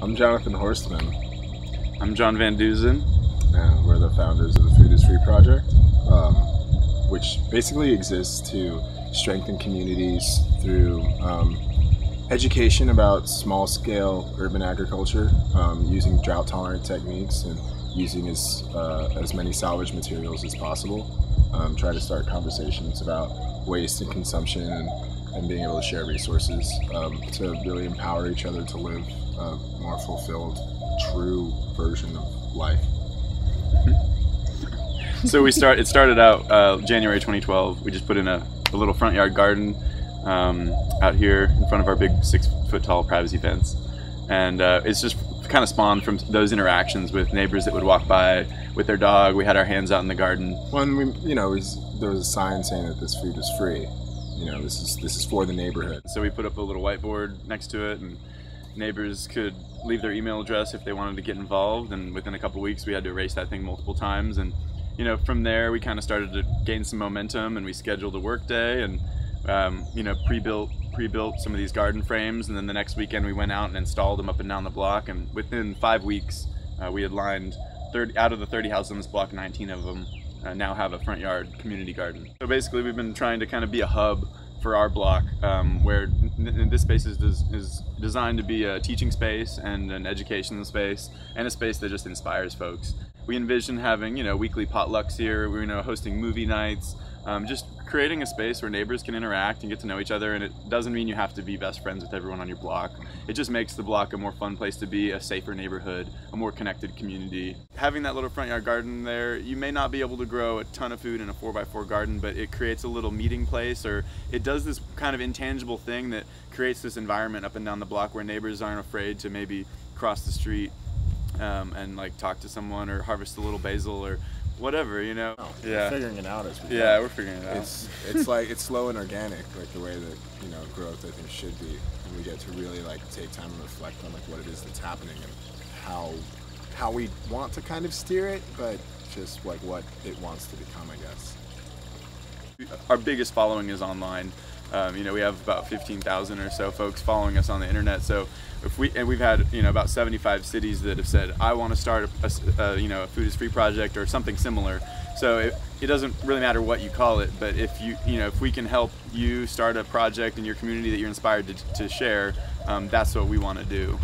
I'm Jonathan Horstman, I'm John Van Duzen. and we're the founders of the Food is Free Project, which basically exists to strengthen communities through education about small-scale urban agriculture, using drought-tolerant techniques and using as many salvage materials as possible. Try to start conversations about waste and consumption and being able to share resources to really empower each other to live a more fulfilled, true version of life. So it started out January 2012. We just put in a little front yard garden out here in front of our big 6-foot tall privacy fence, and it's just kind of spawned from those interactions with neighbors that would walk by with their dog. We had our hands out in the garden. When there was a sign saying that this food is free. This is for the neighborhood. So we put up a little whiteboard next to it, and neighbors could leave their email address if they wanted to get involved, and within a couple weeks we had to erase that thing multiple times. And from there we kind of started to gain some momentum, and we scheduled a work day and pre-built some of these garden frames, and then the next weekend we went out and installed them up and down the block, and within 5 weeks we had lined 30 out of the 30 houses on this block. 19 of them now have a front yard community garden. So basically we've been trying to kind of be a hub for our block, where this space is designed to be a teaching space and an educational space and a space that just inspires folks. We envision having weekly potlucks here. We're hosting movie nights, just creating a space where neighbors can interact and get to know each other. And it doesn't mean you have to be best friends with everyone on your block. It just makes the block a more fun place to be, a safer neighborhood, a more connected community. Having that little front yard garden there, you may not be able to grow a ton of food in a 4x4 garden, but it creates a little meeting place, or it does this kind of intangible thing that creates this environment up and down the block where neighbors aren't afraid to maybe cross the street and talk to someone or harvest a little basil or whatever, Yeah, we're figuring it out as we go. Yeah, we're figuring it out. It's slow and organic, like the way that growth I think should be, and we get to really take time and reflect on what it is that's happening and how we want to kind of steer it, but just what it wants to become, I guess. Our biggest following is online. We have about 15,000 or so folks following us on the internet. So we've had about 75 cities that have said, I want to start a Food is Free project or something similar. So it doesn't really matter what you call it, but if we can help you start a project in your community that you're inspired to share, that's what we want to do.